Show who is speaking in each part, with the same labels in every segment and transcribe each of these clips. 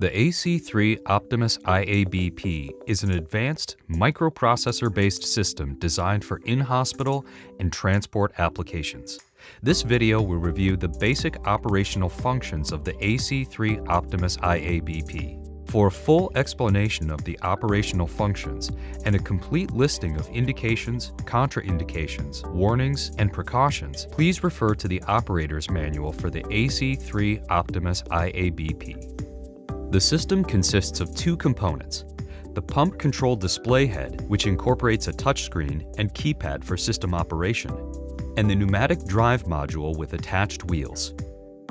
Speaker 1: The AC3 Optimus IABP is an advanced microprocessor-based system designed for in-hospital and transport applications. This video will review the basic operational functions of the AC3 Optimus IABP. For a full explanation of the operational functions and a complete listing of indications, contraindications, warnings, and precautions, please refer to the operator's manual for the AC3 Optimus IABP. The system consists of two components: the pump control display head, which incorporates a touchscreen and keypad for system operation, and the pneumatic drive module with attached wheels.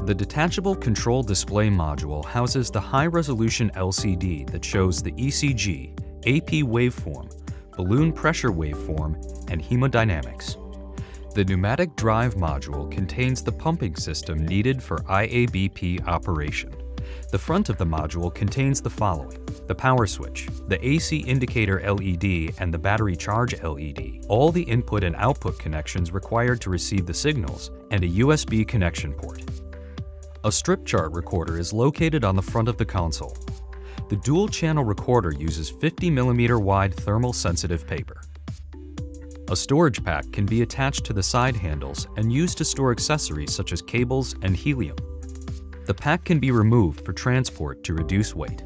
Speaker 1: The detachable control display module houses the high-resolution LCD that shows the ECG, AP waveform, balloon pressure waveform, and hemodynamics. The pneumatic drive module contains the pumping system needed for IABP operation. The front of the module contains the following: the power switch, the AC indicator LED, and the battery charge LED, all the input and output connections required to receive the signals, and a USB connection port. A strip chart recorder is located on the front of the console. The dual-channel recorder uses 50mm wide thermal-sensitive paper. A storage pack can be attached to the side handles and used to store accessories such as cables and helium. The pack can be removed for transport to reduce weight.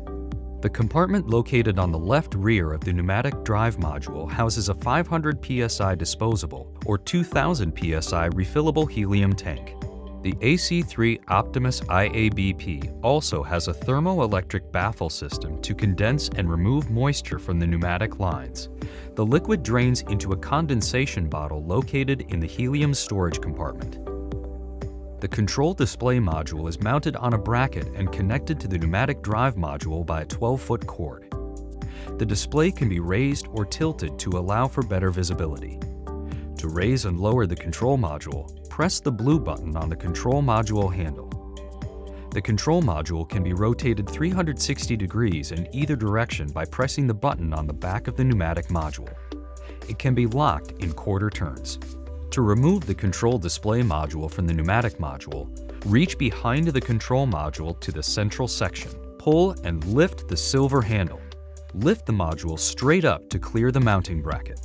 Speaker 1: The compartment located on the left rear of the pneumatic drive module houses a 500 psi disposable or 2000 psi refillable helium tank. The AC3 Optimus IABP also has a thermoelectric baffle system to condense and remove moisture from the pneumatic lines. The liquid drains into a condensation bottle located in the helium storage compartment. The control display module is mounted on a bracket and connected to the pneumatic drive module by a 12-foot cord. The display can be raised or tilted to allow for better visibility. To raise and lower the control module, press the blue button on the control module handle. The control module can be rotated 360 degrees in either direction by pressing the button on the back of the pneumatic module. It can be locked in quarter turns. To remove the control display module from the pneumatic module, reach behind the control module to the central section. Pull and lift the silver handle. Lift the module straight up to clear the mounting bracket.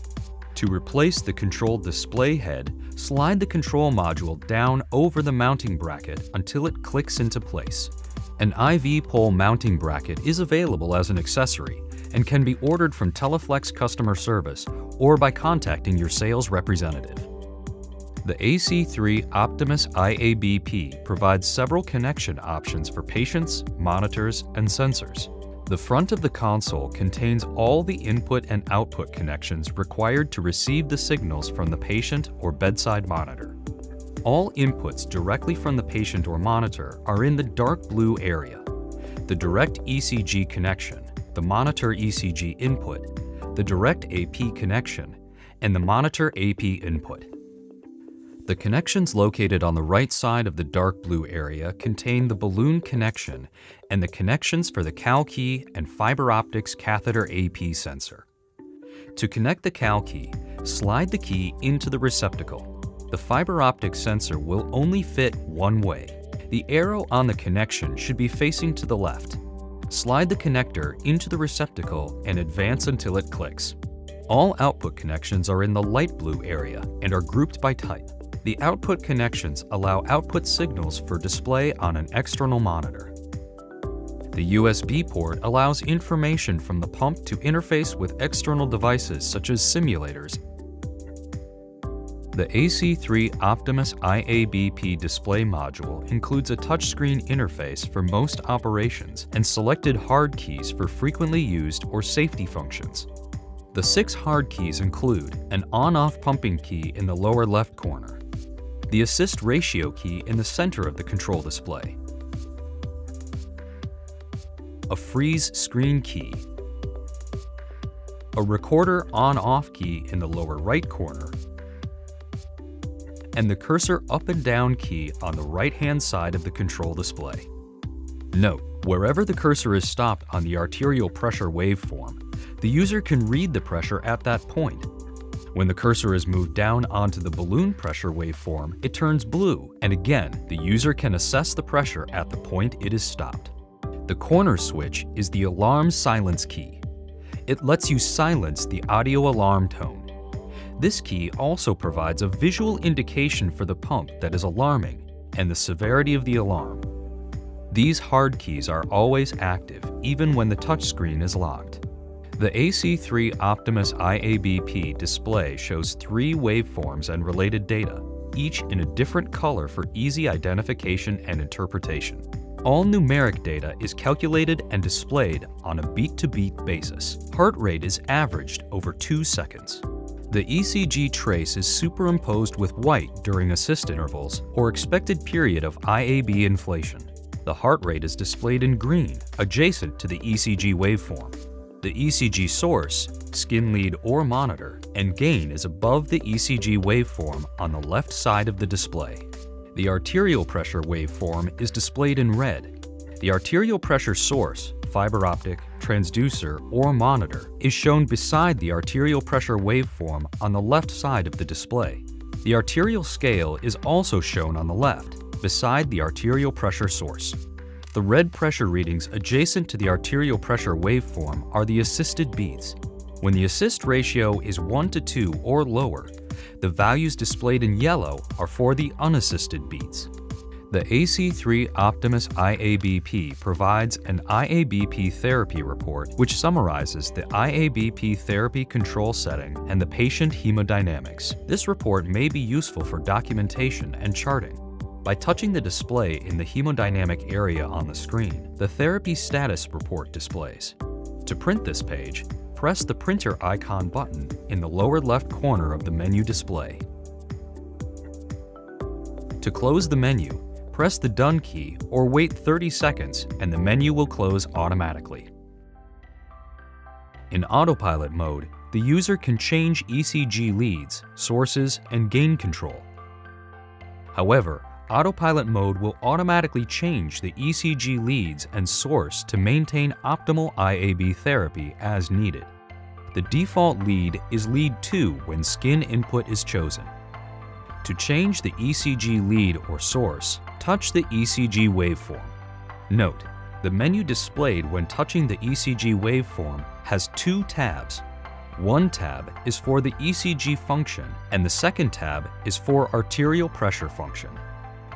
Speaker 1: To replace the control display head, slide the control module down over the mounting bracket until it clicks into place. An IV pole mounting bracket is available as an accessory and can be ordered from Teleflex customer service or by contacting your sales representative. The AC3 Optimus IABP provides several connection options for patients, monitors, and sensors. The front of the console contains all the input and output connections required to receive the signals from the patient or bedside monitor. All inputs directly from the patient or monitor are in the dark blue area: the direct ECG connection, the monitor ECG input, the direct AP connection, and the monitor AP input. The connections located on the right side of the dark blue area contain the balloon connection and the connections for the CAL key and fiber optics catheter AP sensor. To connect the CAL key, slide the key into the receptacle. The fiber optic sensor will only fit one way. The arrow on the connection should be facing to the left. Slide the connector into the receptacle and advance until it clicks. All output connections are in the light blue area and are grouped by type. The output connections allow output signals for display on an external monitor. The USB port allows information from the pump to interface with external devices such as simulators. The AC3 Optimus IABP display module includes a touchscreen interface for most operations and selected hard keys for frequently used or safety functions. The 6 hard keys include an on-off pumping key in the lower left corner, the assist ratio key in the center of the control display, a freeze screen key, a recorder on-off key in the lower right corner, and the cursor up and down key on the right-hand side of the control display. Note, wherever the cursor is stopped on the arterial pressure waveform, the user can read the pressure at that point. When the cursor is moved down onto the balloon pressure waveform, it turns blue, and again, the user can assess the pressure at the point it is stopped. The corner switch is the alarm silence key. It lets you silence the audio alarm tone. This key also provides a visual indication for the pump that is alarming and the severity of the alarm. These hard keys are always active even when the touchscreen is locked. The AC3 Optimus IABP display shows 3 waveforms and related data, each in a different color for easy identification and interpretation. All numeric data is calculated and displayed on a beat-to-beat basis. Heart rate is averaged over 2 seconds. The ECG trace is superimposed with white during assist intervals or expected period of IAB inflation. The heart rate is displayed in green, adjacent to the ECG waveform. The ECG source, skin lead or monitor, and gain is above the ECG waveform on the left side of the display. The arterial pressure waveform is displayed in red. The arterial pressure source, fiber optic, transducer, or monitor is shown beside the arterial pressure waveform on the left side of the display. The arterial scale is also shown on the left, beside the arterial pressure source. The red pressure readings adjacent to the arterial pressure waveform are the assisted beats. When the assist ratio is 1:2 or lower, the values displayed in yellow are for the unassisted beats. The AC3 Optimus IABP provides an IABP therapy report which summarizes the IABP therapy control setting and the patient hemodynamics. This report may be useful for documentation and charting. By touching the display in the hemodynamic area on the screen, the therapy status report displays. To print this page, press the printer icon button in the lower left corner of the menu display. To close the menu, press the Done key or wait 30 seconds and the menu will close automatically. In autopilot mode, the user can change ECG leads, sources, and gain control. However, autopilot mode will automatically change the ECG leads and source to maintain optimal IAB therapy as needed. The default lead is lead 2 when skin input is chosen. To change the ECG lead or source, touch the ECG waveform. Note, the menu displayed when touching the ECG waveform has 2 tabs. One tab is for the ECG function and the second tab is for arterial pressure function.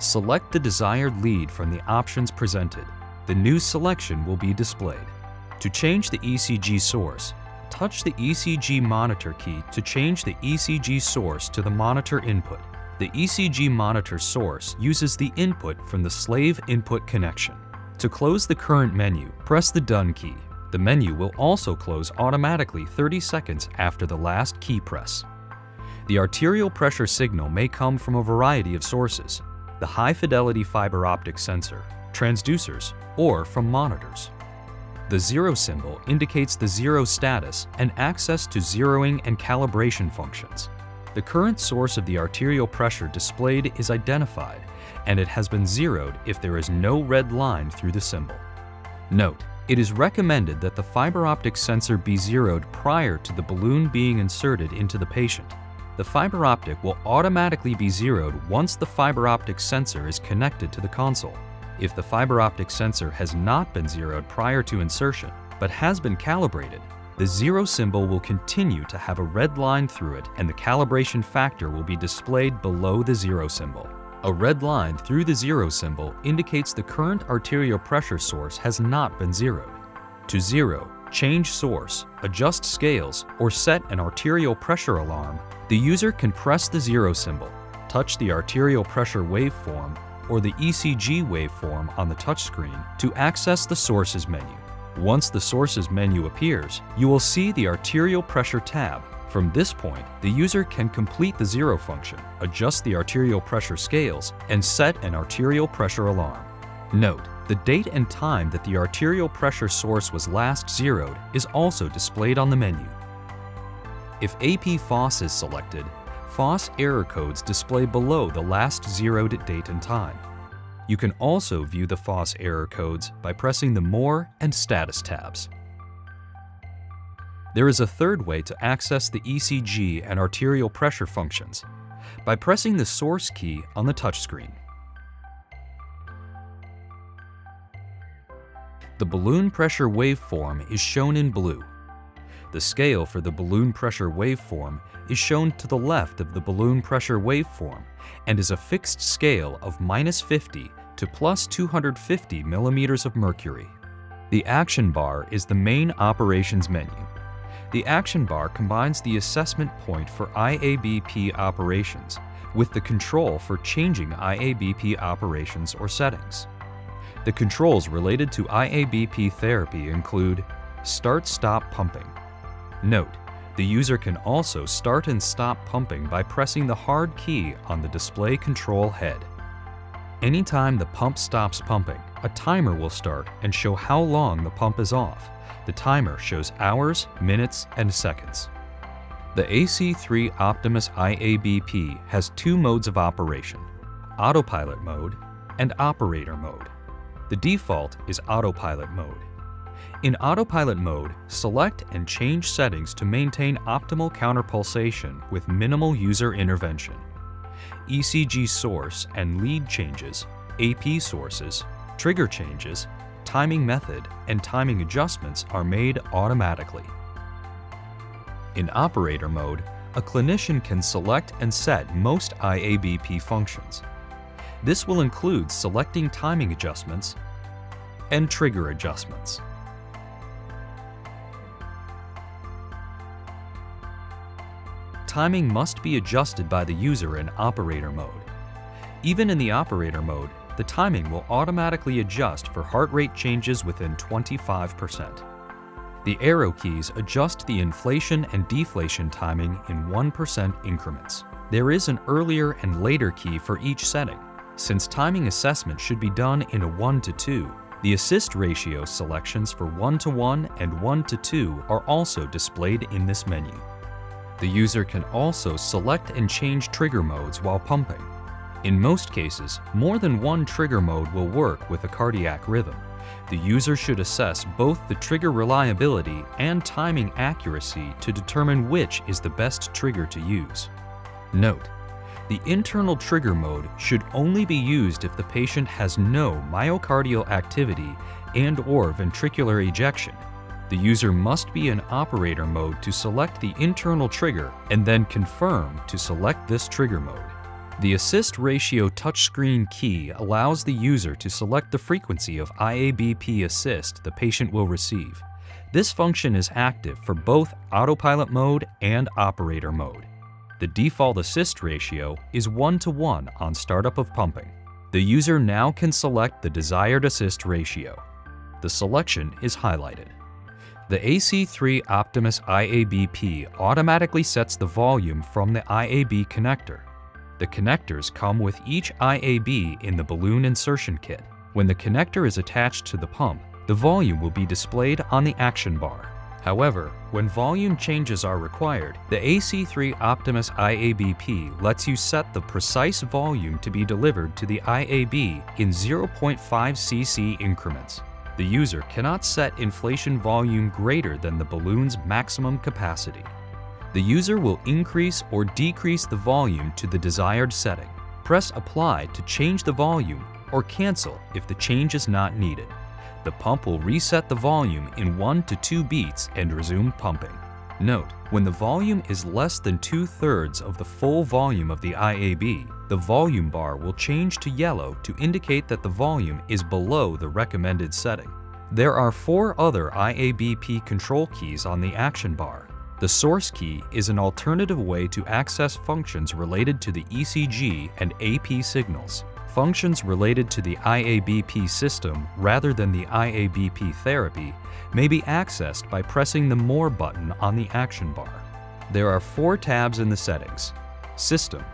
Speaker 1: Select the desired lead from the options presented. The new selection will be displayed. To change the ECG source, touch the ECG monitor key to change the ECG source to the monitor input. The ECG monitor source uses the input from the slave input connection. To close the current menu, press the Done key. The menu will also close automatically 30 seconds after the last key press. The arterial pressure signal may come from a variety of sources: the high-fidelity fiber optic sensor, transducers, or from monitors. The 0 symbol indicates the 0 status and access to zeroing and calibration functions. The current source of the arterial pressure displayed is identified, and it has been zeroed if there is no red line through the symbol. Note, it is recommended that the fiber optic sensor be zeroed prior to the balloon being inserted into the patient. The fiber optic will automatically be zeroed once the fiber optic sensor is connected to the console. If the fiber optic sensor has not been zeroed prior to insertion, but has been calibrated, the 0 symbol will continue to have a red line through it and the calibration factor will be displayed below the 0 symbol. A red line through the 0 symbol indicates the current arterial pressure source has not been zeroed. To zero, change source, adjust scales, or set an arterial pressure alarm, the user can press the 0 symbol, touch the arterial pressure waveform or the ECG waveform on the touchscreen to access the Sources menu. Once the Sources menu appears, you will see the Arterial Pressure tab. From this point, the user can complete the 0 function, adjust the arterial pressure scales, and set an arterial pressure alarm. Note, the date and time that the arterial pressure source was last zeroed is also displayed on the menu. If AP FOS is selected, FOS error codes display below the last zeroed date and time. You can also view the FOS error codes by pressing the More and Status tabs. There is a third way to access the ECG and arterial pressure functions, by pressing the Source key on the touchscreen. The balloon pressure waveform is shown in blue. The scale for the balloon pressure waveform is shown to the left of the balloon pressure waveform and is a fixed scale of -50 to +250 millimeters of mercury. The action bar is the main operations menu. The action bar combines the assessment point for IABP operations with the control for changing IABP operations or settings. The controls related to IABP therapy include start-stop pumping. Note, the user can also start and stop pumping by pressing the hard key on the display control head. Anytime the pump stops pumping, a timer will start and show how long the pump is off. The timer shows hours, minutes, and seconds. The AC3 Optimus IABP has two modes of operation, autopilot mode and operator mode. The default is autopilot mode. In autopilot mode, select and change settings to maintain optimal counterpulsation with minimal user intervention. ECG source and lead changes, AP sources, trigger changes, timing method, and timing adjustments are made automatically. In operator mode, a clinician can select and set most IABP functions. This will include selecting timing adjustments and trigger adjustments. Timing must be adjusted by the user in operator mode. Even in the operator mode, the timing will automatically adjust for heart rate changes within 25%. The arrow keys adjust the inflation and deflation timing in 1% increments. There is an earlier and later key for each setting. Since timing assessment should be done in a 1:2, the assist ratio selections for 1:1 and 1:2 are also displayed in this menu. The user can also select and change trigger modes while pumping. In most cases, more than one trigger mode will work with a cardiac rhythm. The user should assess both the trigger reliability and timing accuracy to determine which is the best trigger to use. Note, the internal trigger mode should only be used if the patient has no myocardial activity and/or ventricular ejection. The user must be in operator mode to select the internal trigger and then confirm to select this trigger mode. The assist ratio touchscreen key allows the user to select the frequency of IABP assist the patient will receive. This function is active for both autopilot mode and operator mode. The default assist ratio is 1:1 on startup of pumping. The user now can select the desired assist ratio. The selection is highlighted. The AC3 Optimus IABP automatically sets the volume from the IAB connector. The connectors come with each IAB in the balloon insertion kit. When the connector is attached to the pump, the volume will be displayed on the action bar. However, when volume changes are required, the AC3 Optimus IABP lets you set the precise volume to be delivered to the IAB in 0.5 cc increments. The user cannot set inflation volume greater than the balloon's maximum capacity. The user will increase or decrease the volume to the desired setting. Press Apply to change the volume or cancel if the change is not needed. The pump will reset the volume in 1 to 2 beats and resume pumping. Note, when the volume is less than 2/3 of the full volume of the IAB, the volume bar will change to yellow to indicate that the volume is below the recommended setting. There are 4 other IABP control keys on the action bar. The source key is an alternative way to access functions related to the ECG and AP signals. Functions related to the IABP system rather than the IABP therapy may be accessed by pressing the More button on the action bar. There are 4 tabs in the settings: System,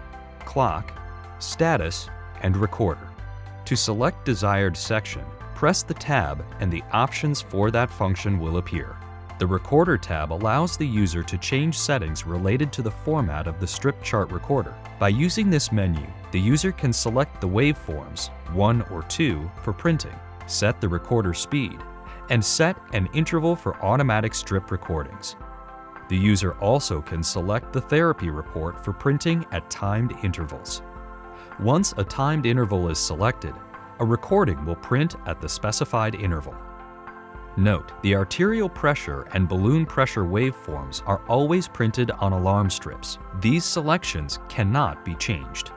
Speaker 1: Clock, Status, and Recorder. To select desired section, press the tab and the options for that function will appear. The Recorder tab allows the user to change settings related to the format of the strip chart recorder. By using this menu, the user can select the waveforms, 1 or 2, for printing, set the recorder speed, and set an interval for automatic strip recordings. The user also can select the therapy report for printing at timed intervals. Once a timed interval is selected, a recording will print at the specified interval. Note, the arterial pressure and balloon pressure waveforms are always printed on alarm strips. These selections cannot be changed.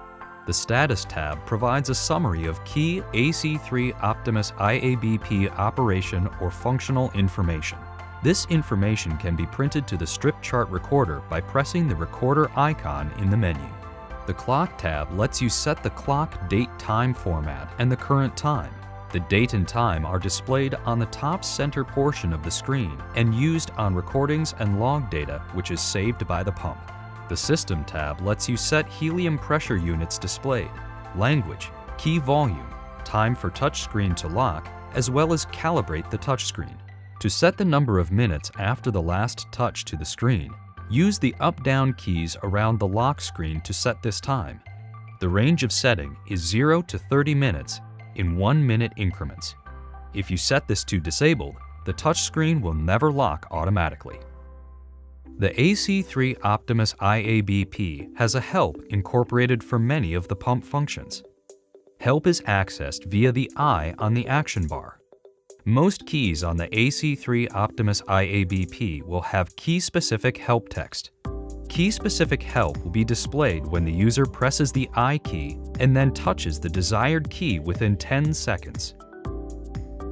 Speaker 1: The Status tab provides a summary of key AC3 Optimus IABP operation or functional information. This information can be printed to the strip chart recorder by pressing the recorder icon in the menu. The Clock tab lets you set the clock, date, time format and the current time. The date and time are displayed on the top center portion of the screen and used on recordings and log data, which is saved by the pump. The System tab lets you set helium pressure units displayed, language, key volume, time for touchscreen to lock, as well as calibrate the touchscreen. To set the number of minutes after the last touch to the screen, use the up-down keys around the lock screen to set this time. The range of setting is 0 to 30 minutes in 1-minute increments. If you set this to disabled, the touchscreen will never lock automatically. The AC3 Optimus IABP has a help incorporated for many of the pump functions. Help is accessed via the I on the action bar. Most keys on the AC3 Optimus IABP will have key-specific help text. Key-specific help will be displayed when the user presses the I key and then touches the desired key within 10 seconds.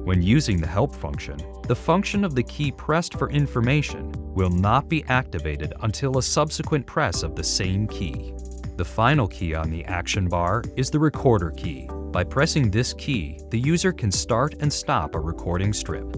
Speaker 1: When using the help function, the function of the key pressed for information will not be activated until a subsequent press of the same key. The final key on the action bar is the recorder key. By pressing this key, the user can start and stop a recording strip.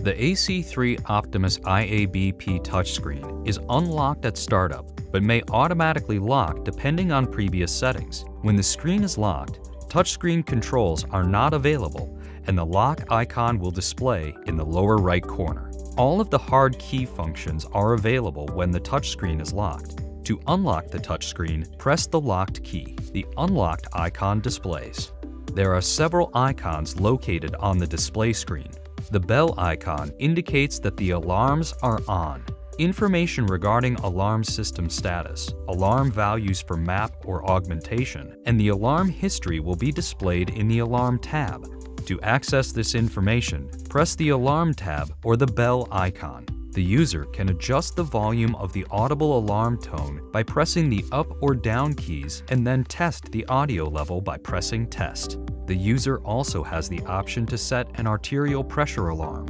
Speaker 1: The AC3 Optimus IABP touchscreen is unlocked at startup, but may automatically lock depending on previous settings. When the screen is locked, touchscreen controls are not available, and the lock icon will display in the lower right corner. All of the hard key functions are available when the touchscreen is locked. To unlock the touchscreen, press the locked key. The unlocked icon displays. There are several icons located on the display screen. The bell icon indicates that the alarms are on. Information regarding alarm system status, alarm values for map or augmentation, and the alarm history will be displayed in the Alarm tab. To access this information, press the Alarm tab or the bell icon. The user can adjust the volume of the audible alarm tone by pressing the up or down keys and then test the audio level by pressing Test. The user also has the option to set an arterial pressure alarm.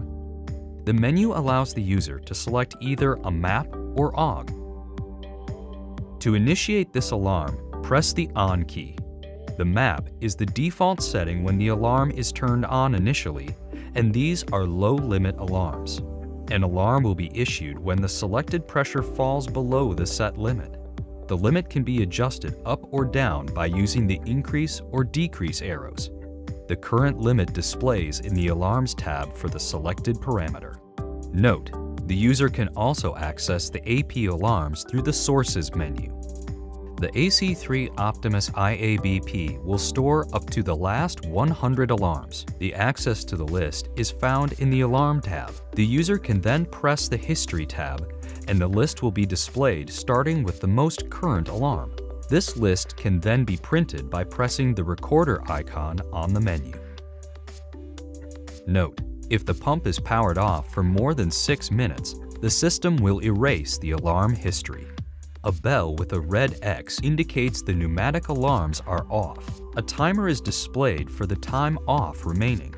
Speaker 1: The menu allows the user to select either a map or AUG. To initiate this alarm, press the On key. The map is the default setting when the alarm is turned on initially, and these are low-limit alarms. An alarm will be issued when the selected pressure falls below the set limit. The limit can be adjusted up or down by using the increase or decrease arrows. The current limit displays in the Alarms tab for the selected parameter. Note, the user can also access the AP alarms through the Sources menu. The AC3 Optimus IABP will store up to the last 100 alarms. The access to the list is found in the Alarm tab. The user can then press the History tab, and the list will be displayed starting with the most current alarm. This list can then be printed by pressing the Recorder icon on the menu. Note, if the pump is powered off for more than 6 minutes, the system will erase the alarm history. A bell with a red X indicates the pneumatic alarms are off. A timer is displayed for the time off remaining.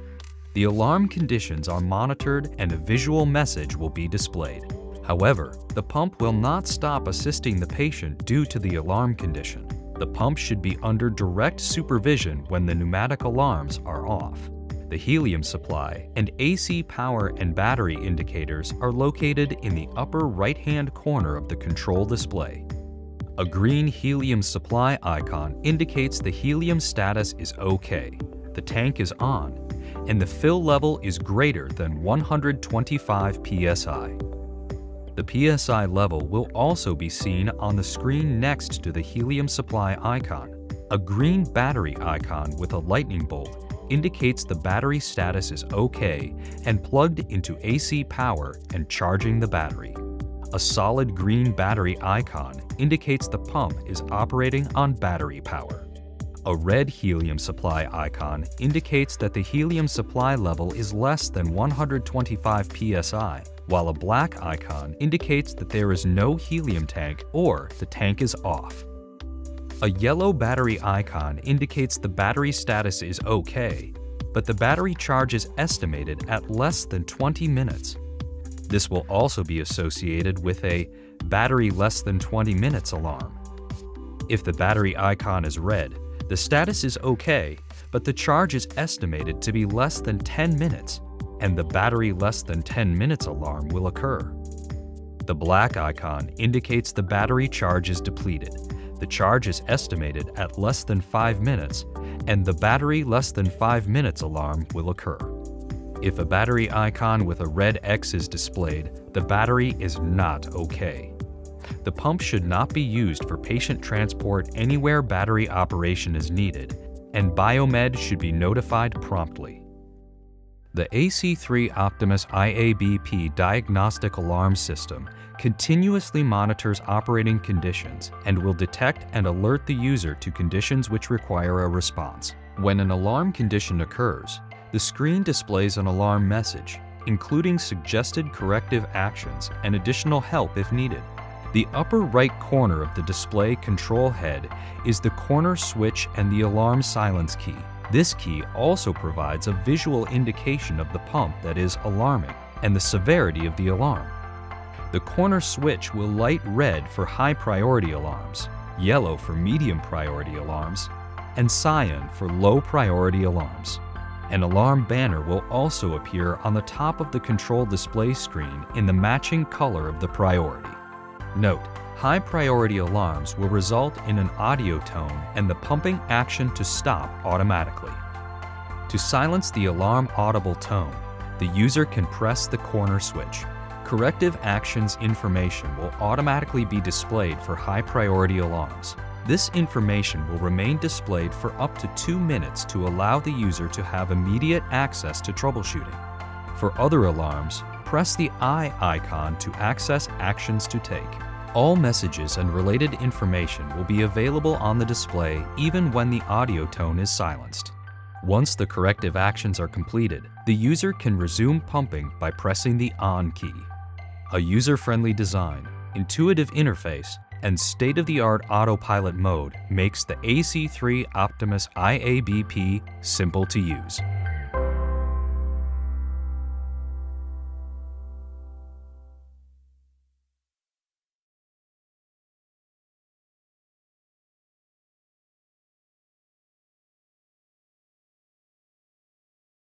Speaker 1: The alarm conditions are monitored and a visual message will be displayed. However, the pump will not stop assisting the patient due to the alarm condition. The pump should be under direct supervision when the pneumatic alarms are off. The helium supply and AC power and battery indicators are located in the upper right-hand corner of the control display. A green helium supply icon indicates the helium status is OK, the tank is on, and the fill level is greater than 125 psi. The PSI level will also be seen on the screen next to the helium supply icon. A green battery icon with a lightning bolt indicates the battery status is OK and plugged into AC power and charging the battery. A solid green battery icon indicates the pump is operating on battery power. A red helium supply icon indicates that the helium supply level is less than 125 psi, while a black icon indicates that there is no helium tank or the tank is off. A yellow battery icon indicates the battery status is okay, but the battery charge is estimated at less than 20 minutes. This will also be associated with a battery less than 20 minutes alarm. If the battery icon is red, the status is okay, but the charge is estimated to be less than 10 minutes, and the battery less than 10 minutes alarm will occur. The black icon indicates the battery charge is depleted. The charge is estimated at less than 5 minutes, and the battery less than 5 minutes alarm will occur. If a battery icon with a red X is displayed, the battery is not okay. The pump should not be used for patient transport anywhere battery operation is needed, and Biomed should be notified promptly. The AC3 Optimus IABP diagnostic alarm system continuously monitors operating conditions and will detect and alert the user to conditions which require a response. When an alarm condition occurs, the screen displays an alarm message, including suggested corrective actions and additional help if needed. The upper right corner of the display control head is the corner switch and the alarm silence key. This key also provides a visual indication of the pump that is alarming and the severity of the alarm. The corner switch will light red for high priority alarms, yellow for medium priority alarms, and cyan for low priority alarms. An alarm banner will also appear on the top of the control display screen in the matching color of the priority. Note: high priority alarms will result in an audio tone and the pumping action to stop automatically. To silence the alarm audible tone, the user can press the corner switch. Corrective actions information will automatically be displayed for high priority alarms. This information will remain displayed for up to 2 minutes to allow the user to have immediate access to troubleshooting. For other alarms, press the eye icon to access actions to take. All messages and related information will be available on the display even when the audio tone is silenced. Once the corrective actions are completed, the user can resume pumping by pressing the on key. A user-friendly design, intuitive interface, and state-of-the-art autopilot mode makes the AC3 Optimus IABP simple to use.